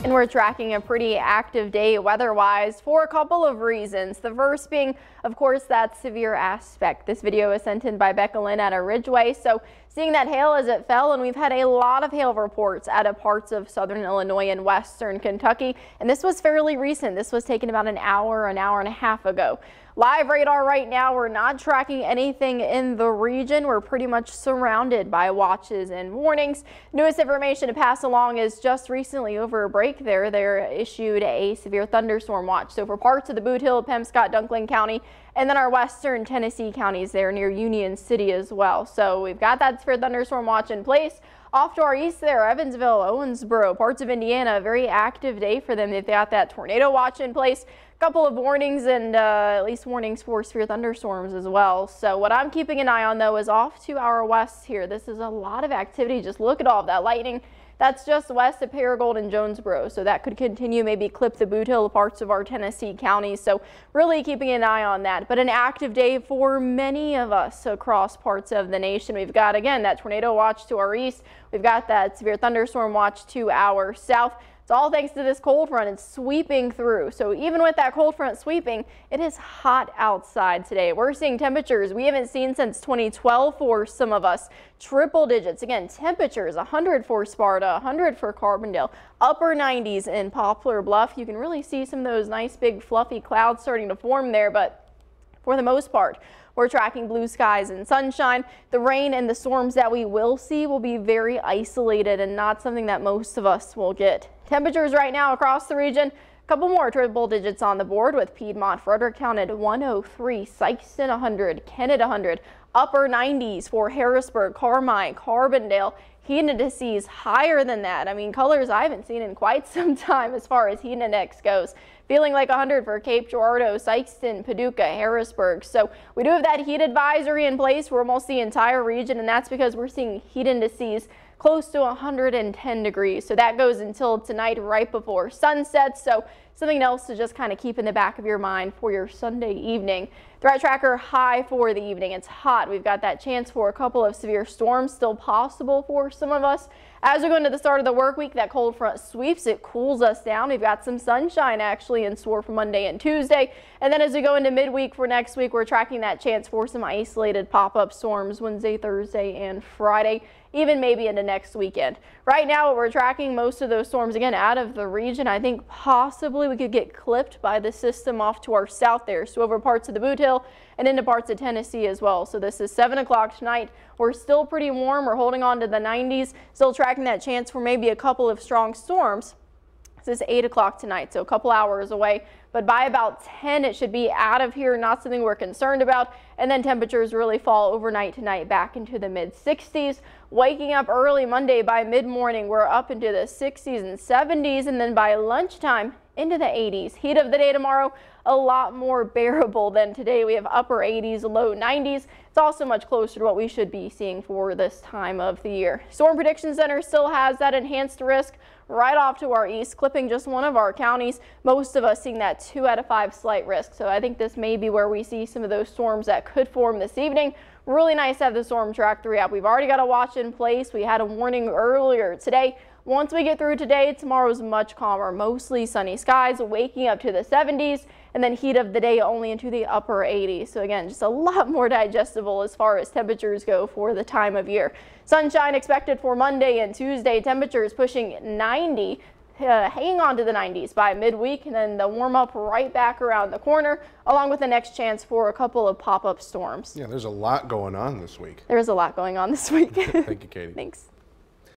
And we're tracking a pretty active day weather-wise for a couple of reasons. The first being, of course, that severe aspect. This video is sent in by Becca Lynn at a Ridgeway. So seeing that hail as it fell, and we've had a lot of hail reports out of parts of southern Illinois and western Kentucky. And this was fairly recent. This was taken about an hour and a half ago. Live radar right now, we're not tracking anything in the region. We're pretty much surrounded by watches and warnings. Newest information to pass along is just recently over a break there, they issued a severe thunderstorm watch. So for parts of the Boot Hill, Pemscott, Dunkling County, and then our western Tennessee counties there near Union City as well. So we've got that severe thunderstorm watch in place. Off to our east there, Evansville, Owensboro, parts of Indiana, a very active day for them. They've got that tornado watch in place. Couple of warnings and at least warnings for severe thunderstorms as well. So what I'm keeping an eye on though is off to our west here. This is a lot of activity. Just look at all of that lightning. That's just west of Paragould and Jonesboro. So that could continue, maybe clip the Boot Hill parts of our Tennessee counties. So really keeping an eye on that. But an active day for many of us across parts of the nation. We've got, again, that tornado watch to our east. We've got that severe thunderstorm watch to our south. It's all thanks to this cold front. It's sweeping through. So even with that cold front sweeping, it is hot outside today. We're seeing temperatures we haven't seen since 2012 for some of us. Triple digits. Again, temperatures 100 for Sparta, 100 for Carbondale, upper 90s in Poplar Bluff. You can really see some of those nice big fluffy clouds starting to form there, but for the most part, we're tracking blue skies and sunshine. The rain and the storms that we will see will be very isolated and not something that most of us will get. Temperatures right now across the region, a couple more triple digits on the board with Piedmont, Fredericktown at 103, Sikeston 100, Kennett 100, upper 90s for Harrisburg, Carmine, Carbondale. Heat indices higher than that. I mean, colors I haven't seen in quite some time as far as heat index goes. Feeling like 100 for Cape Girardeau, Sikeston, Paducah, Harrisburg. So we do have that heat advisory in place for almost the entire region, and that's because we're seeing heat indices close to 110 degrees. So that goes until tonight right before sunset. So something else to just kind of keep in the back of your mind for your Sunday evening. Threat tracker high for the evening. It's hot. We've got that chance for a couple of severe storms still possible for some of us. As we go into the start of the work week, that cold front sweeps. It cools us down. We've got some sunshine actually in store for Monday and Tuesday. And then as we go into midweek for next week, we're tracking that chance for some isolated pop-up storms Wednesday, Thursday, and Friday, even maybe into next weekend. Right now, we're tracking most of those storms again out of the region. I think possibly we could get clipped by the system off to our south there, so over parts of the Boot Hill and into parts of Tennessee as well. So this is 7 o'clock tonight. We're still pretty warm. We're holding on to the 90s, still tracking that chance for maybe a couple of strong storms. This is 8 o'clock tonight, so a couple hours away. But by about 10, it should be out of here, not something we're concerned about. And then temperatures really fall overnight tonight back into the mid-60s. Waking up early Monday by mid-morning, we're up into the 60s and 70s. And then by lunchtime, into the 80s. Heat of the day tomorrow, a lot more bearable than today. We have upper 80s, low 90s. It's also much closer to what we should be seeing for this time of the year. Storm Prediction Center still has that enhanced risk right off to our east, clipping just one of our counties. Most of us seeing that 2 out of 5 slight risk. So I think this may be where we see some of those storms that could form this evening. Really nice to have the Storm Track 3 out. We've already got a watch in place. We had a warning earlier today. Once we get through today, tomorrow's much calmer, mostly sunny skies, waking up to the 70s, and then heat of the day only into the upper 80s. So again, just a lot more digestible as far as temperatures go for the time of year. Sunshine expected for Monday and Tuesday, temperatures pushing 90. Hanging on to the 90s by midweek, and then the warm up right back around the corner, along with the next chance for a couple of pop-up storms. Yeah, there's a lot going on this week. There is a lot going on this week. Thank you, Katie. Thanks.